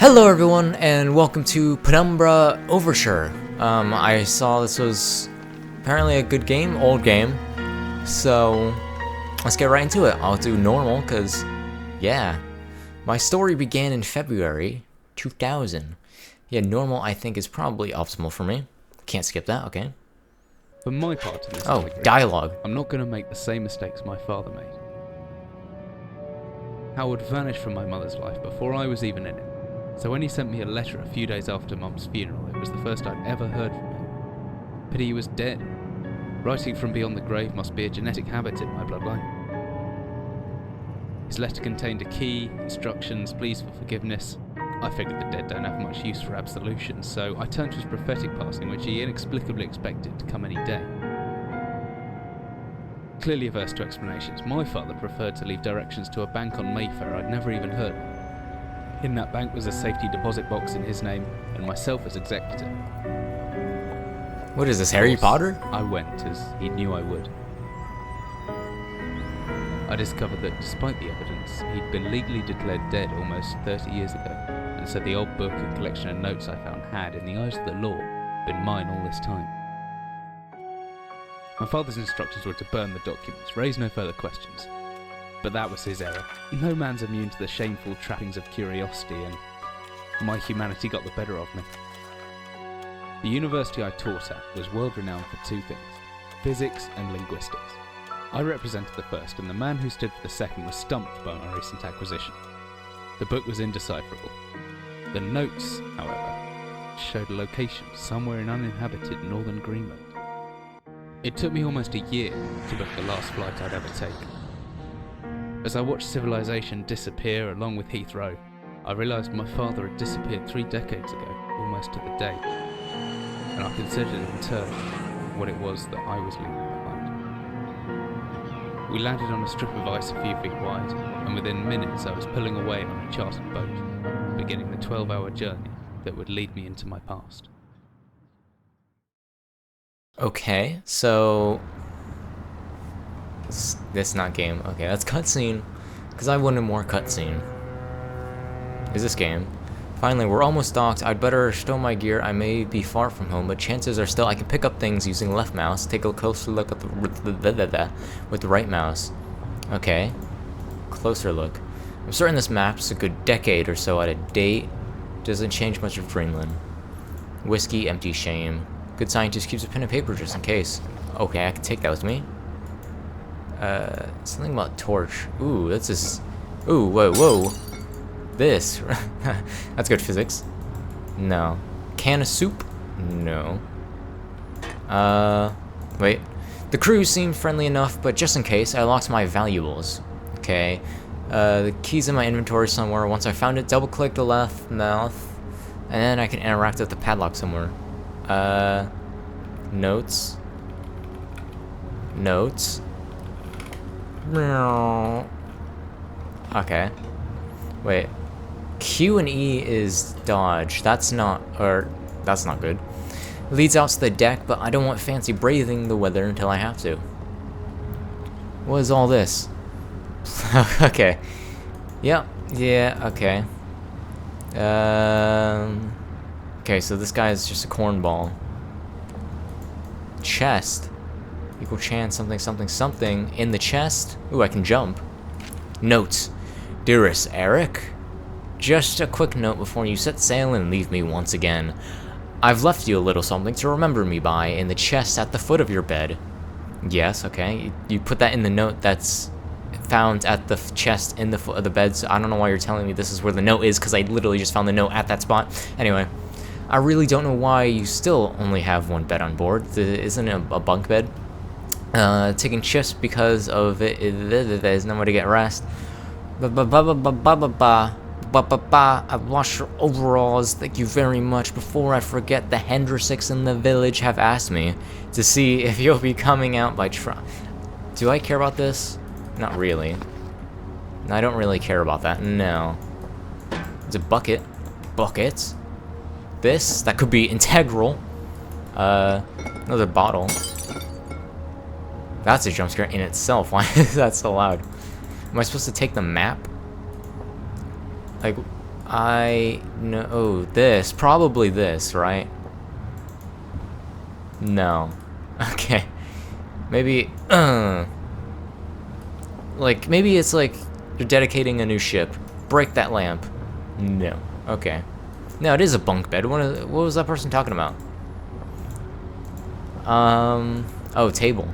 Hello everyone, and welcome to Penumbra Overture. I saw this was apparently a good game, old game, so let's get right into it. I'll do normal, because, yeah, my story began in February 2000. Yeah, normal I think is probably optimal for me. Can't skip that, okay. For my part in this dialogue. I'm not going to make the same mistakes my father made. Howard vanished from my mother's life before I was even in it. So when he sent me a letter a few days after Mum's funeral, it was the first I'd ever heard from him. Pity he was dead. Writing from beyond the grave must be a genetic habit in my bloodline. His letter contained a key, instructions, pleas for forgiveness. I figured the dead don't have much use for absolution, so I turned to his prophetic passing, which he inexplicably expected to come any day. Clearly averse to explanations, my father preferred to leave directions to a bank on Mayfair I'd never even heard of. In that bank was a safety deposit box in his name, and myself as executor. What is this, Harry Potter? I went, as he knew I would. I discovered that despite the evidence, he'd been legally declared dead almost 30 years ago, and so the old book and collection of notes I found had, in the eyes of the law, been mine all this time. My father's instructions were to burn the documents, raise no further questions. But that was his error. No man's immune to the shameful trappings of curiosity, and my humanity got the better of me. The university I taught at was world-renowned for two things: physics and linguistics. I represented the first, and the man who stood for the second was stumped by my recent acquisition. The book was indecipherable. The notes, however, showed a location somewhere in uninhabited northern Greenland. It took me almost a year to book the last flight I'd ever take. As I watched civilization disappear along with Heathrow, I realised my father had disappeared 3 decades ago, almost to the day, and I considered in turn what it was that I was leaving behind. We landed on a strip of ice a few feet wide, and within minutes I was pulling away on a chartered boat, beginning the 12-hour journey that would lead me into my past. Okay, so this not game. Okay, that's cutscene, because I wanted more cutscene. Is this game? Finally, we're almost docked. I'd better stow my gear. I may be far from home, but chances are still I can pick up things using left mouse. Take a closer look at with the right mouse. Okay, closer look. I'm certain this map's a good decade or so out of date. Doesn't change much of Greenland. Whiskey, empty shame. Good scientist keeps a pen and paper just in case. Okay, I can take that with me. Something about torch. Ooh, that's just... Ooh, whoa. This. That's good physics. No. Can of soup? No. Wait. The crew seemed friendly enough, but just in case, I lost my valuables. Okay. The key's in my inventory somewhere. Once I found it, double-click the left mouse, and then I can interact with the padlock somewhere. Notes. Okay. Wait. Q and E is dodge. That's not good. Leads out to the deck, but I don't want fancy braving the weather until I have to. What is all this? Okay. Yep. Yeah, okay. Okay, so this guy is just a cornball. Chest. Equal chance something in the chest. Ooh, I can jump. Notes. Dearest Eric, just a quick note before you set sail and leave me once again. I've left you a little something to remember me by in the chest at the foot of your bed. Yes, okay. You put that in the note that's found at the chest in the foot of the bed, so I don't know why you're telling me this is where the note is, because I literally just found the note at that spot. Anyway, I really don't know why you still only have one bed on board. Isn't it a bunk bed? Taking shifts because of it, there's nowhere to get rest. I've washed your overalls, thank you very much. Before I forget, the Hendricks in the village have asked me to see if you'll be coming out by Do I care about this? Not really. I don't really care about that, no. It's a bucket. Buckets. This, that could be integral. Another bottle. That's a jump scare in itself. Why is that so loud? Am I supposed to take the map? Like, I know. Oh, this. Probably this, right? No. Okay. Maybe. Like, maybe it's like you're dedicating a new ship. Break that lamp. No. Okay. No, it is a bunk bed. What was that person talking about? Oh, table.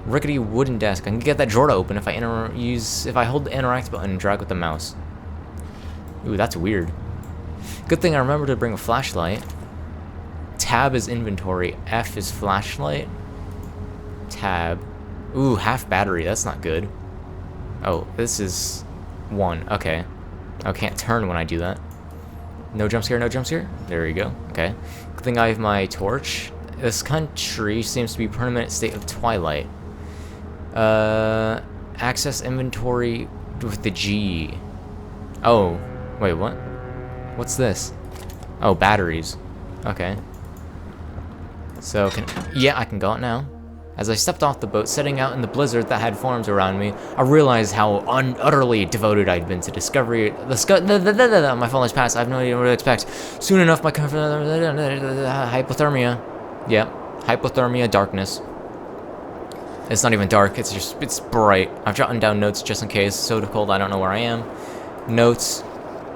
Rickety wooden desk. I can get that drawer to open if I hold the interact button and drag with the mouse. Ooh, that's weird. Good thing I remember to bring a flashlight. Tab is inventory. F is flashlight. Tab. Ooh, half battery. That's not good. Oh, this is 1. Okay. I can't turn when I do that. No jump scare, no jump scare. There you go. Okay. Good thing I have my torch. This country seems to be permanent state of twilight. Access inventory with the G. Oh, wait, what? What's this? Oh, batteries. Okay. So, yeah, I can go out now. As I stepped off the boat, setting out in the blizzard that had formed around me, I realized how utterly devoted I'd been to discovery. My foolish past, I have no idea what to expect. Soon enough, my hypothermia. Yep, hypothermia, darkness. It's not even dark, it's bright. I've jotted down notes just in case. So cold, I don't know where I am. Notes.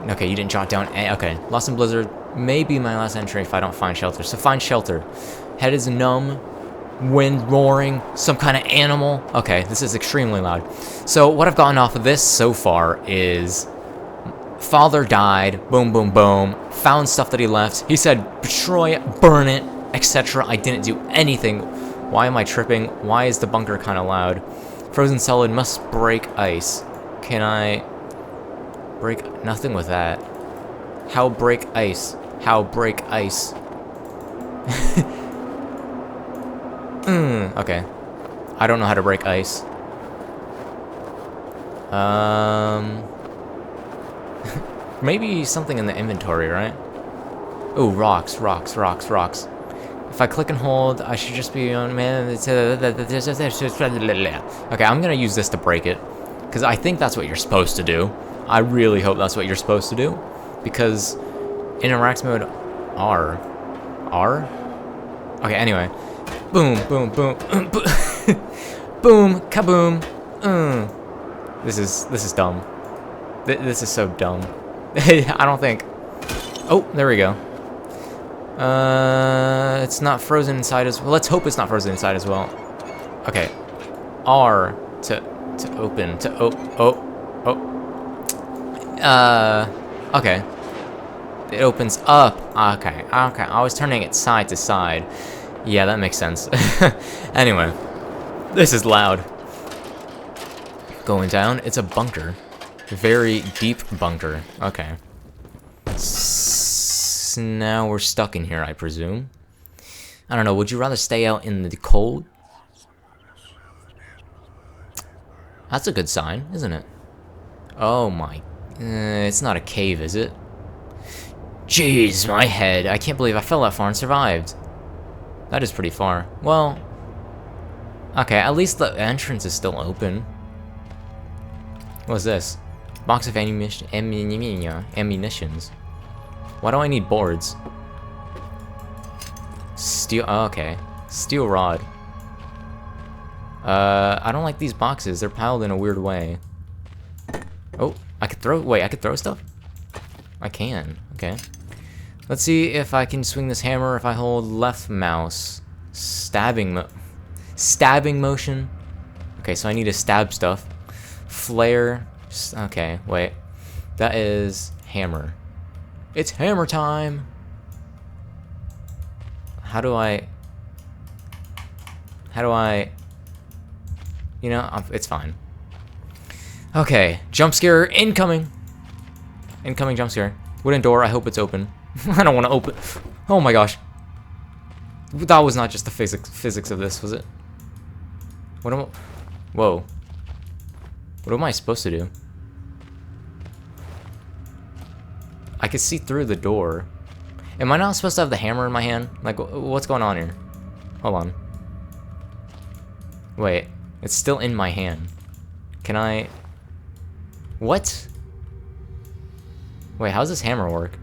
Okay, you didn't jot down any. Okay, Lost in Blizzard may be my last entry if I don't find shelter. So find shelter. Head is numb. Wind roaring, some kind of animal. Okay, this is extremely loud. So what I've gotten off of this so far is father died, boom, boom, boom, found stuff that he left. He said, destroy it, burn it, etc. I didn't do anything. Why am I tripping? Why is the bunker kind of loud? Frozen solid must break ice. Can I break nothing with that? How break ice? How break ice? Okay. I don't know how to break ice. Maybe something in the inventory, right? Ooh, rocks, rocks, rocks, rocks. If I click and hold, I should just be on, man. Okay, I'm gonna use this to break it. Because I think that's what you're supposed to do. I really hope that's what you're supposed to do. Because interact mode R. R? Okay, anyway. Boom, boom, boom, boom, kaboom. This is dumb. This is so dumb. I don't think. Oh, there we go. It's not frozen inside as well. Let's hope it's not frozen inside as well. Okay. R to open okay. It opens up. Okay. I was turning it side to side. Yeah, that makes sense. Anyway, this is loud. Going down, it's a bunker. Very deep bunker. Okay. Now we're stuck in here, I presume. I don't know, would you rather stay out in the cold? That's a good sign, isn't it? Oh my... it's not a cave, is it? Jeez, my head. I can't believe I fell that far and survived. That is pretty far. Well, okay, at least the entrance is still open. What's this? Box of ammunitions. Why do I need boards? Steel, oh, okay. Steel rod. I don't like these boxes. They're piled in a weird way. Oh, I could throw stuff? I can, okay. Let's see if I can swing this hammer if I hold left mouse. Stabbing motion. Okay, so I need to stab stuff. Flare. Okay, wait. That is hammer. It's hammer time! How do I... You know, it's fine. Okay, jump scare incoming! Incoming jump scare. Wooden door, I hope it's open. I don't want to open. Oh my gosh. That was not just the physics of this, was it? What am I... Whoa. What am I supposed to do? I can see through the door. Am I not supposed to have the hammer in my hand? Like, what's going on here? Hold on. Wait. It's still in my hand. Can I... What? Wait, how does this hammer work?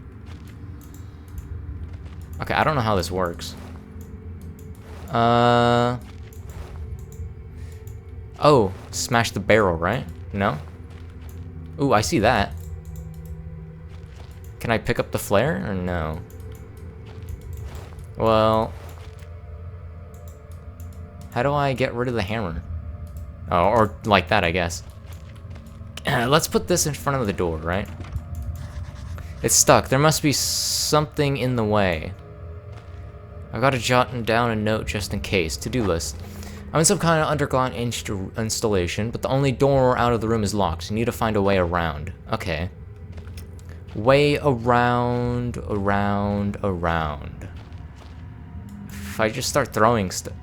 Okay, I don't know how this works. Oh, smash the barrel, right? No? Ooh, I see that. Can I pick up the flare, or no? Well... How do I get rid of the hammer? Oh, or like that, I guess. Let's put this in front of the door, right? It's stuck. There must be something in the way. I gotta jot down a note just in case. To-do list. I'm in some kind of underground installation, but the only door out of the room is locked. You need to find a way around. Okay. Way around. If I just start throwing stuff...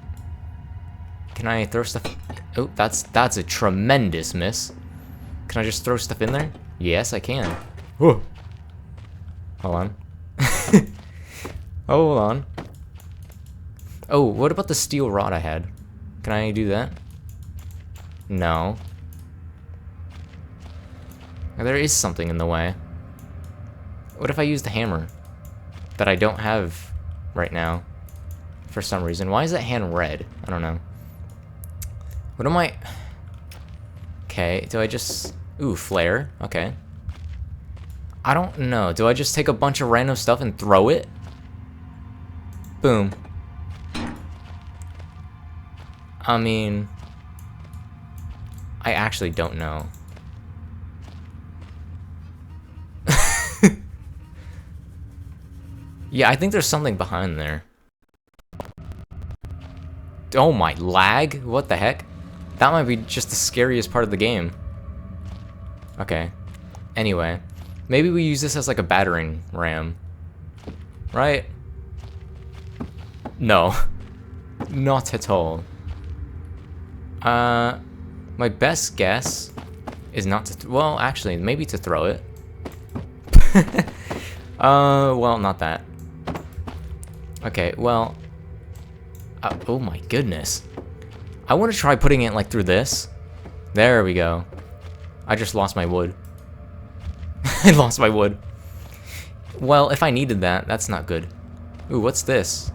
Can I throw stuff... Oh, that's a tremendous miss. Can I just throw stuff in there? Yes, I can. Whoa. Hold on. Hold on. Oh, what about the steel rod I had? Can I do that? No. There is something in the way. What if I use the hammer? That I don't have right now. For some reason. Why is that hand red? I don't know. What am I... Okay, do I just... Ooh, flare. Okay. I don't know. Do I just take a bunch of random stuff and throw it? Boom. I mean... I actually don't know. Yeah, I think there's something behind there. Oh my, lag? What the heck? That might be just the scariest part of the game. Okay. Anyway. Maybe we use this as like a battering ram. Right? No. Not at all. My best guess is not to... Well, actually, maybe to throw it. Well, not that. Okay, well... oh my goodness. I want to try putting it like through this. There we go. I just lost my wood. I lost my wood. Well, if I needed that, that's not good. Ooh, what's this?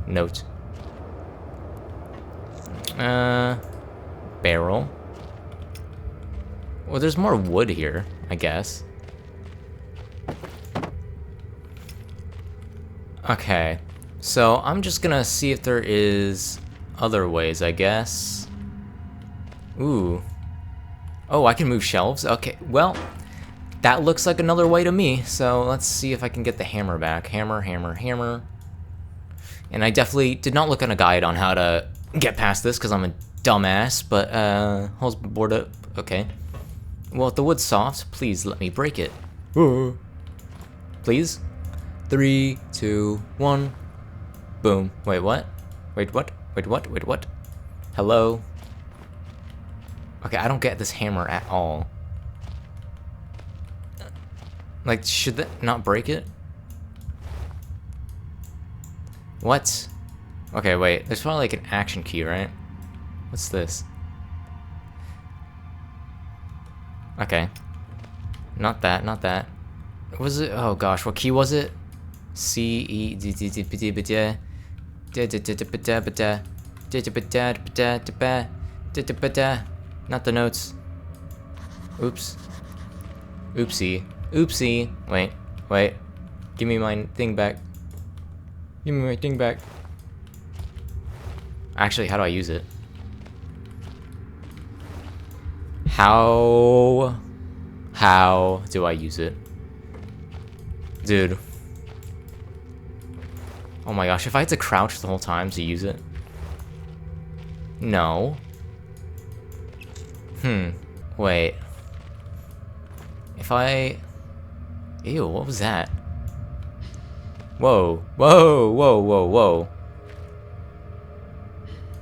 Note. Barrel. Well, there's more wood here, I guess. Okay. So, I'm just gonna see if there is other ways, I guess. Ooh. Oh, I can move shelves? Okay, well, that looks like another way to me, so let's see if I can get the hammer back. Hammer, hammer, hammer. And I definitely did not look on a guide on how to get past this, because I'm a dumbass, but, holds board up. Okay. Well, if the wood's soft, please let me break it. Ooh. Please? 3, 2, 1. Boom. Wait, what? Wait, what? Wait, what? Wait, what? Hello? Okay, I don't get this hammer at all. Like, should that not break it? What? Okay, wait. There's probably like an action key, right? What's this? Okay. Not that, not that. What was it? Oh gosh, what key was it? C, E, D, D, D, D, D, D, not the notes. Oops. Oopsie. Oopsie. Wait. Wait. Give me my thing back. Give me my thing back. Actually, how do I use it? How do I use it? Dude. Oh my gosh, if I had to crouch the whole time to use it? No. Wait. If I... Ew, what was that? Whoa. Whoa, whoa, whoa, whoa.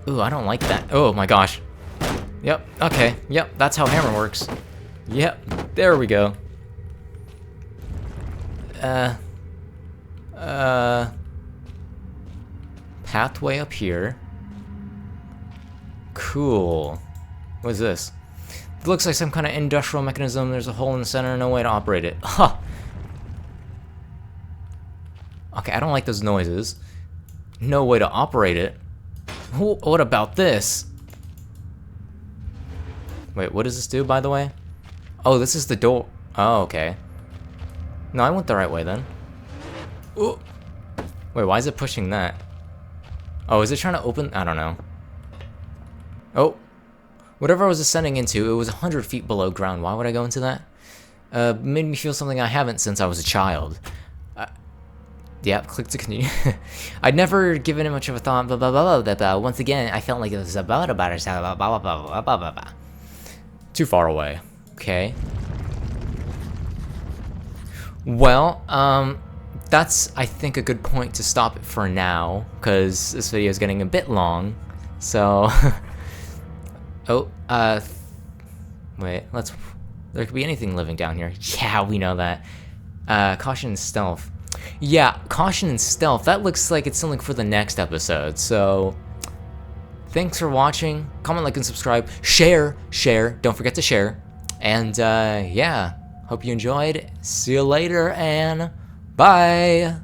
Ooh, I don't like that. Oh my gosh. Yep, okay. Yep, that's how hammer works. Yep, there we go. Pathway up here. Cool. What is this? It looks like some kind of industrial mechanism. There's a hole in the center, no way to operate it. Huh. Okay, I don't like those noises. No way to operate it. What about this? Wait, what does this do, by the way? Oh, this is the door. Oh, okay. No, I went the right way then. Ooh. Wait, why is it pushing that? Oh, is it trying to open? I don't know. Oh. Whatever I was ascending into, it was 100 feet below ground. Why would I go into that? Made me feel something I haven't since I was a child. Yeah, click to continue. I'd never given it much of a thought, blah, blah, blah, blah, blah. Once again, I felt like it was about blah, blah, blah, blah, blah, blah, blah, blah. Too far away. Okay. Well, that's, I think, a good point to stop it for now, because this video is getting a bit long, so... Oh, wait, there could be anything living down here. Yeah, we know that. Caution and stealth. Yeah, caution and stealth. That looks like it's something for the next episode. So, thanks for watching. Comment, like, and subscribe. Share. Don't forget to share. And, yeah, hope you enjoyed. See you later, and bye.